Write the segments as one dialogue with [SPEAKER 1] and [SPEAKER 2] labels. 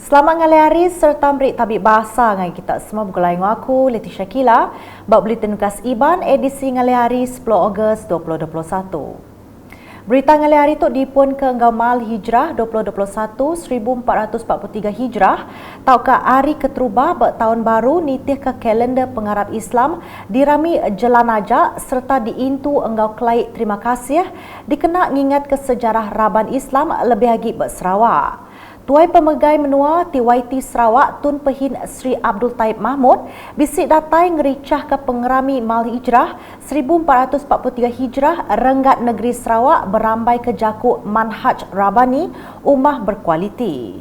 [SPEAKER 1] Selamat ngali hari serta merik tabik bahasa dengan kita semua bergulai dengan aku, Leti Syakila, bab Buletin Nukas Iban edisi ngali hari 10 Ogos 2021. Berita ngali hari tu dipun ke Enggal Hijrah 2021 1443 Hijrah tau ke hari keterubah bak tahun baru nitih ke kalender pengarap Islam dirami jelan aja serta diintu Enggal Kelait terima kasih dikena ngingat ke sejarah Raban Islam lebih lagi bak Sarawak. Tuai Pemegai Menua TYT Sarawak Tun Pehin Sri Abdul Taib Mahmud bisik datai ngericah ke pengerami Mal Hijrah 1443 Hijrah Renggat Negeri Sarawak berambai ke jakuk manhaj Rabani Ummah Berkualiti.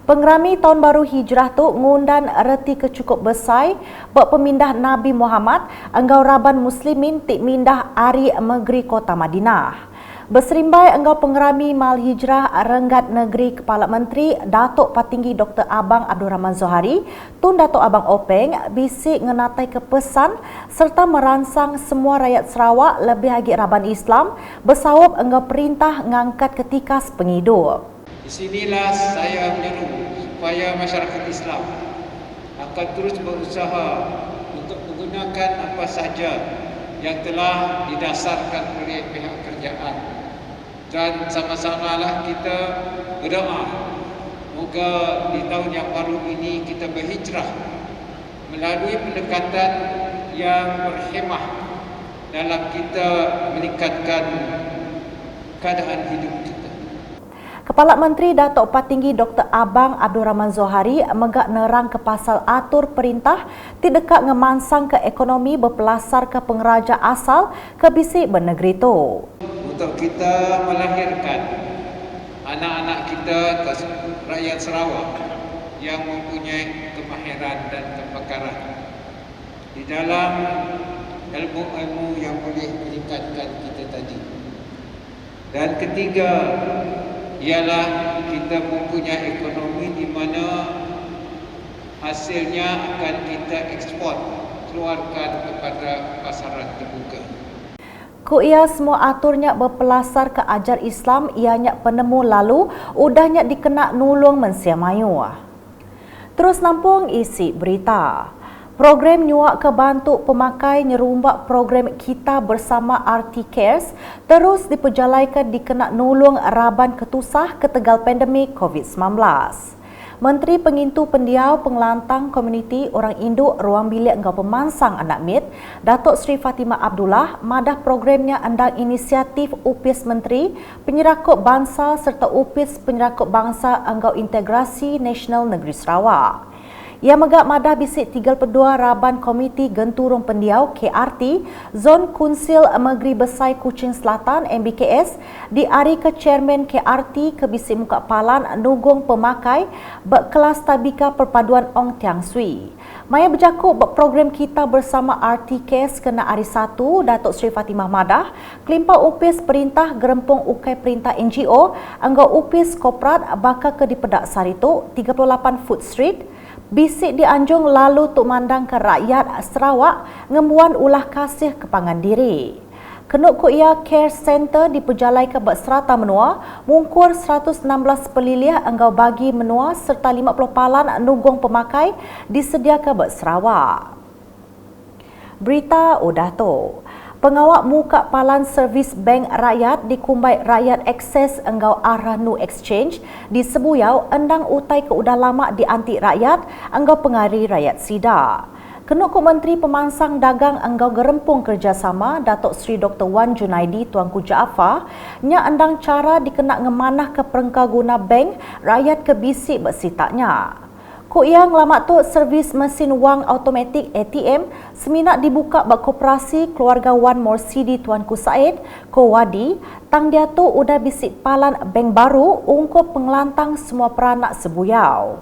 [SPEAKER 1] Pengerami tahun baru Hijrah tu ngundan reti ke cukup besar buat pemindah Nabi Muhammad enggau Raban Muslimin tik mindah Ari Negeri Kota Madinah. Berserimbai enggau pengerami Mal Hijrah Renggat Negeri Kepala Menteri Datuk Patinggi Dr. Abang Abdul Rahman Zohari Tun Datuk Abang Openg bisik ngenatai kepesan serta merangsang semua rakyat Sarawak lebih lagi Raban Islam bersawab enggau perintah ngangkat ketikas penghidup.
[SPEAKER 2] Di sinilah saya menyeru supaya masyarakat Islam akan terus berusaha untuk menggunakan apa saja yang telah didasarkan oleh pihak kerajaan. Dan sama-samalah kita berdoa moga di tahun yang baru ini kita berhijrah melalui pendekatan yang berhemah dalam kita meningkatkan keadaan hidup kita.
[SPEAKER 1] Kepala Menteri Datuk Patinggi Dr. Abang Abdul Rahman Zohari megak nerang ke pasal atur perintah tidak ngemansang ke ekonomi berpelasar ke pengeraja asal ke bisik bernegeri tu.
[SPEAKER 2] Untuk kita melahirkan anak-anak kita ke rakyat Sarawak yang mempunyai kemahiran dan kepakaran di dalam ilmu-ilmu yang boleh meningkatkan kita tadi. Dan ketiga ialah kita mempunyai ekonomi di mana hasilnya akan kita ekspor keluarkan kepada pasaran terbuka.
[SPEAKER 1] Ku ia semua aturnya berpelasar ke ajar Islam ianya penemu lalu udahnya dikena nulung mensiamayu. Terus nampung isi berita. Program nyuak ke bantu pemakai nyerumbak program Kita Bersama RT Cares terus diperjalaikan dikena nulung Raban ketusah ketegal pandemik COVID-19. Menteri Pengintu Pendiau Pengelantang Komuniti Orang Induk Ruang Bilik Engkau Pemansang Anak Mit, Datuk Seri Fatimah Abdullah, madah programnya andang inisiatif UPIS Menteri, Penyerakut Bangsa serta UPIS Penyerakut Bangsa Engkau Integrasi Nasional Negeri Sarawak. Ia megak madah bisik 32 Raban Komiti Genturung Pendiau KRT Zon Kunsil Negeri Besar Kuching Selatan MBKS diari ke Chairman KRT ke bisik muka palan nugung pemakai berkelas tabika perpaduan Ong Tiang Sui. Maya berjakuk program Kita Bersama RT Cares kena hari 1 Datuk Seri Fatimah Madah kelimpah UPIS Perintah Gerempung Ukai Perintah NGO anggau UPIS Korporat bakal ke di Pedak Saritu 38 Food Street bisik dianjung lalu tuk mandang ke rakyat Sarawak ngembuan ulah kasih kepangan diri. Kenuk ku ia Care Center diperjalai ke Bak Serata Menua, mungkur 116 pelilih enggau bagi menua serta 50 palan nugung pemakai disedia ke Bak Sarawak. Berita udah tu. Pengawak muka palan servis bank rakyat di Kumbai Rakyat Akses enggau arah Nu Exchange di Sebuyau endang utai ke udah lama di anti rakyat enggau pengari rakyat sida. Kenuk Menteri Pemansang Dagang enggau gerempung kerjasama Datuk Seri Dr. Wan Junaidi Tuanku Jaafar nya endang cara dikena ngemanah ke perengkau guna bank rakyat ke bisik bersitaknya. Ku yang lamat tu servis mesin wang automatik ATM seminak dibuka bak koperasi keluarga Wan Morsidi Tuanku Said Ko Wadi tang dia tu udah bisik palan bank baru ungkup pengelantang semua peranak Sebuyau.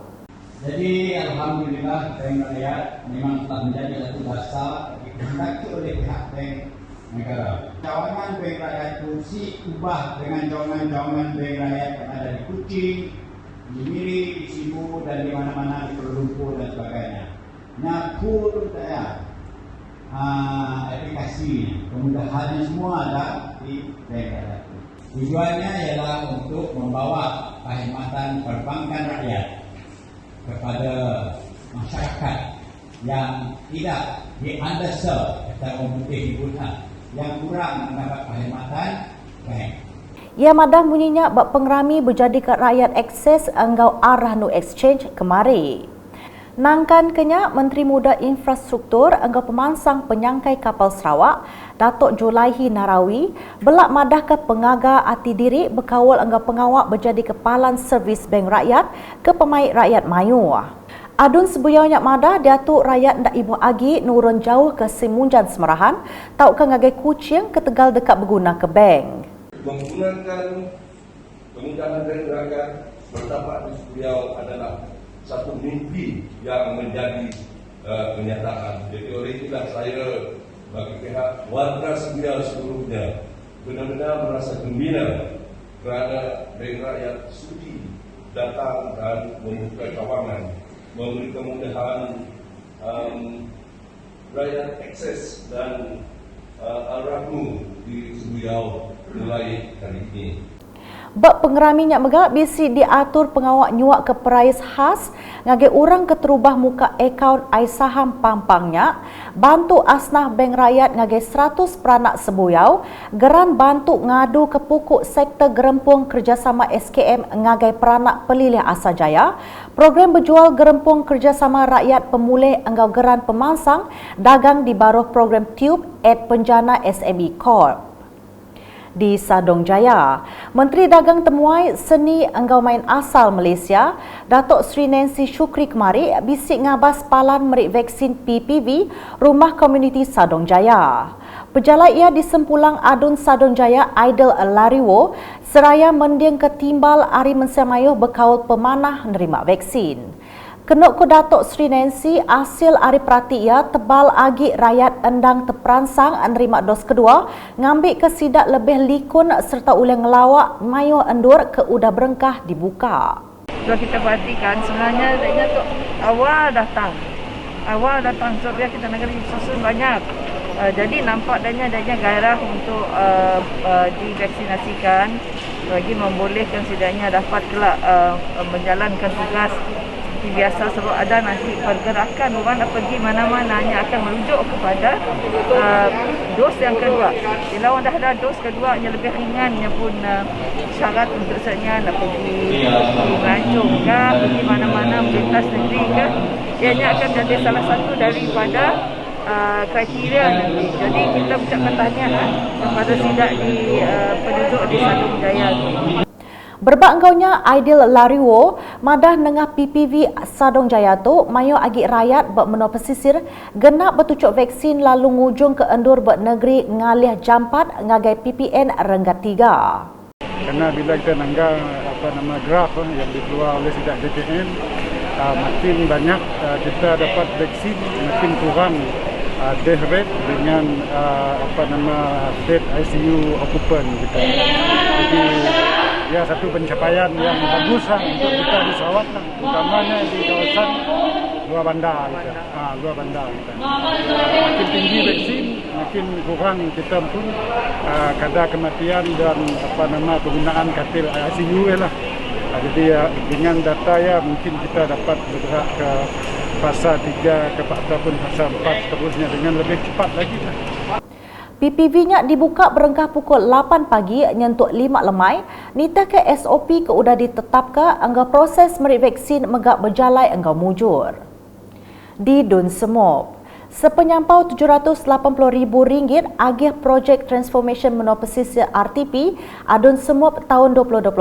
[SPEAKER 3] Jadi alhamdulillah bank rakyat memang telah menjadi satu dasar dikehendaki oleh pihak bank negara. Cawangan bank rakyat kursi ubah dengan cawangan-cawangan bank rakyat yang ada di Kuching, di Miri, di Sibu dan di mana-mana di Kuala Lumpur dan sebagainya. Nyakul saya aplikasi kemudahannya semua ada di daerah. Tujuannya ialah untuk membawa perkhidmatan perbankan rakyat kepada masyarakat yang tidak di-underserved secara putih dibutuhkan, yang kurang mendapat perkhidmatan baik.
[SPEAKER 1] Ia madah bunyinya bak pengrami berjadi ke rakyat akses enggau arah nu exchange kemari. Nangkan kenya Menteri Muda Infrastruktur enggau pemansang penyangkai kapal Sarawak, Datuk Julaihi Narawi, belak madah ke pengaga ati diri berkawal enggau pengawak berjadi kepalan servis bank rakyat ke pemain rakyat Mayu. Adun sebuyaunya madah Datuk rakyat ndak ibu agi nurun jauh ke Simunjan Semerahan, tau ke ngagai kucing ke Tegal dekat berguna ke bank.
[SPEAKER 4] Menggunakan kemudahan dari rakyat berdapat di Seriau adalah satu mimpi yang menjadi kenyataan. Jadi oleh itulah saya bagi pihak warga Seriau seluruhnya benar-benar merasa gembira kerana bank rakyat sudi datang dan membuka cawangan, memberi kemudahan rakyat akses dan al-rahmu di Seriau mulai hari ini.
[SPEAKER 1] Bak pengerami nyak megak bisi diatur pengawak nyuak ke perais khas ngage orang keterubah muka akaun ai saham pampangnya, bantu asnah bank rakyat ngage 100 peranak sebuyau, geran bantu ngadu ke pukuk sektor gerempung kerjasama SKM ngage peranak pelilih Asajaya, program berjual gerempung kerjasama rakyat pemulih enggau geran pemansang dagang di baruh program Tube at Penjana SME Corp. Di Sadong Jaya, Menteri Dagang Temuai Seni Enggau Main Asal Malaysia, Datuk Sri Nancy Shukri kemari bisik ngabas palan merik vaksin PPV Rumah Komuniti Sadong Jaya. Pejalan ia di Sempulang Adun Sadong Jaya Aidil Lariwo seraya mendiang ketimbal Ari Mensemayuh berkawal pemanah nerima vaksin. Kenuk ku Datuk Sri Nancy, hasil hari perhati ia tebal agi rakyat endang terperansang menerima dos kedua, ngambil ke sidak lebih likun serta ulang ngelawak mayu endur ke udah berengkah dibuka.
[SPEAKER 5] Kalau kita perhatikan sebenarnya adanya tu awal datang sebab kita negara susun banyak. Jadi nampak adanya gairah untuk divaksinasikan bagi membolehkan setidaknya dapat kelak menjalankan tugas seperti biasa sebab ada nanti pergerakan orang nak pergi mana-mana hanya akan merujuk kepada dos yang kedua. Bila orang dah ada dos kedua yang lebih ringannya pun syarat untuk sebenarnya nak pergi melancong ke, pergi mana-mana melintas negeri ke, ianya akan jadi salah satu daripada kriteria nanti. Jadi kita ucapkan tahniah kepada sidak di penduduk di Sadong Jaya.
[SPEAKER 1] Berbak engkaunya Aidil Lariwo, madah nengah PPV Sadong Jaya tu, mayo agi rakyat bak menua pesisir, genap bertucuk vaksin lalu ngujung ke endur bak negeri ngalih jampat ngagai PPN Renggat 3.
[SPEAKER 6] Karena bila kita nanggah graf yang dikeluar oleh sidak DPN, makin banyak kita dapat vaksin, makin kurang death rate dengan bed ICU occupant kita. Jadi ya satu pencapaian yang bagus untuk kita di Sarawak, utamanya di kawasan luar bandar kita. Luar bandar kita. Makin tinggi vaksin, makin kurang kita pun kadar kematian dan penggunaan katil ICU lah. Jadi dengan data mungkin kita dapat bergerak ke fasa 3 ataupun fasa 4 seterusnya dengan lebih cepat lagi lah.
[SPEAKER 1] PPV-nya dibuka berengkah pukul 8 pagi nyentuk 5 lemai, nita ke SOP ke udah ditetapkan angga proses merik vaksin megak berjalai angga mujur. Di Dun Semop, sepenyampau RM780,000 agih projek transformation menua pesisir RTP Adun Semop tahun 2021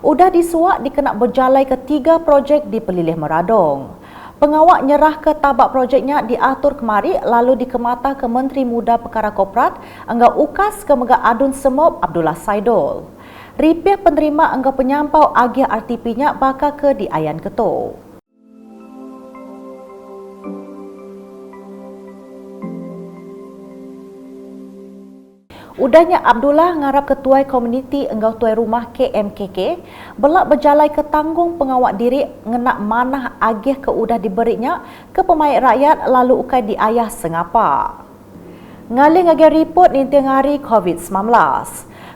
[SPEAKER 1] udah disuak dikenak berjalai ke 3 projek di Pelilih Meradong. Pengawak nyerah ke tabak projeknya diatur kemari lalu dikemata ke Menteri Muda Perkara Korporat angga ukas ke Megak Adun Semop Abdullah Saidul. Ripiah penerima angga penyampau agih RTP-nya bakal ke di Ayan Keto. Udahnya Abdullah ngarap ketua komuniti enggau tuai rumah KMKK belak berjalai ke tanggung pengawak diri ngenak manah agih ke udah diberinya ke pemain rakyat lalu ukai di ayah sengapa. Ngalih ngagih report nintiang hari COVID-19.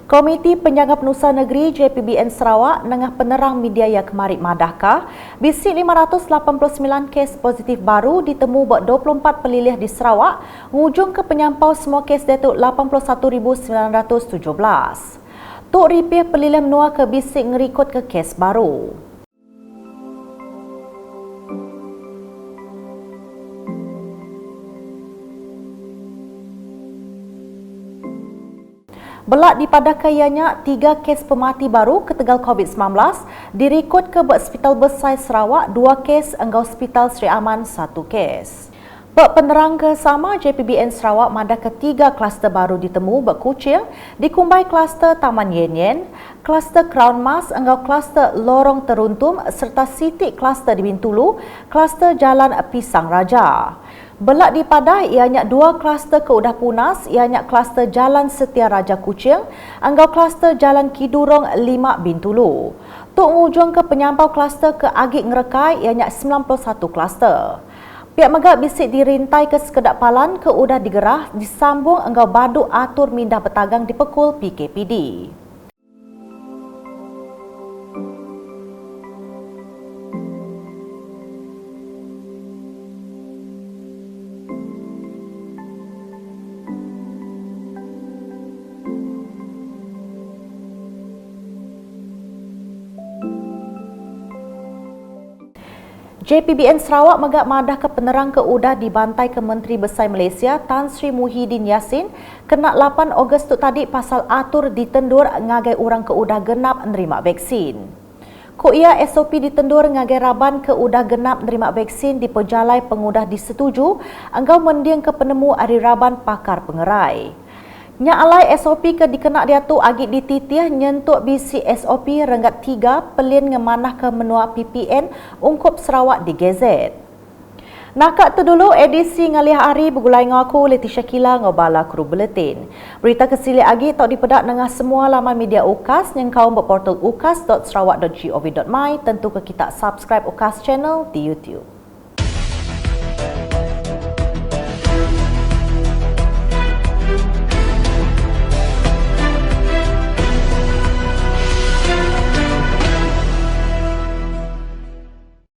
[SPEAKER 1] Komiti Penjaga Penusa Negeri JPBN Sarawak nengah penerang media yang kemarin madahkah bisi 589 kes positif baru ditemu buat 24 pelilih di Sarawak ngujung ke penyampau semua kes datuk 81,917. Tok Ripih pelilih menua ke bisik ngerikut ke kes baru. Belak dipadahkan ianya 3 kes pemati baru ketegal COVID-19 dirikut ke Hospital Besar Sarawak 2 kes, engkau Hospital Sri Aman 1 kes. Penerang ke sama JPBN Sarawak madah ke 3 kluster baru ditemu berkucing dikumbai kluster Taman Yen Yen, kluster Crown Mas, engkau kluster Lorong Teruntum serta Siti kluster di Bintulu, kluster Jalan Pisang Raja. Belak di Padah, ianya 2 kluster ke Udah Punas, ianya kluster Jalan Setia Raja Kuching, anggau kluster Jalan Kidurong 5 Bintulu. Tok ngujung ke penyampau kluster ke Agik Ngerekai, ianya 91 kluster. Pihak megak bisik dirintai ke Sekedak Palan ke Udah Digerah, disambung anggau baduk atur mindah bertagang di Pekul PKPD. JPBN Sarawak megak madah ke penerang ke Udah dibantai ke Menteri Besar Malaysia Tan Sri Muhyiddin Yassin kena 8 Ogos tu tadi pasal atur ditendur ngagai orang ke Udah genap nerima vaksin. Ko ia SOP ditendur ngagai raban ke Udah genap nerima vaksin di pejalai pengudah disetuju anggau mendiang ke penemu hari raban pakar pengerai. Nya alai SOP ke dikenak dia tu agit dititih nyentuk bisi SOP renggat 3 pelin ngemanah ke menua PPN ungkup Sarawak di GZ. Nakak tu dulu edisi ngalih hari bergulai dengan aku Leticia Kila ngobala kru buletin. Berita kesili agi tak dipedak dengan semua laman media UKAS yang kau berportal ukas.sarawak.gov.my tentu ke kita subscribe UKAS channel di YouTube.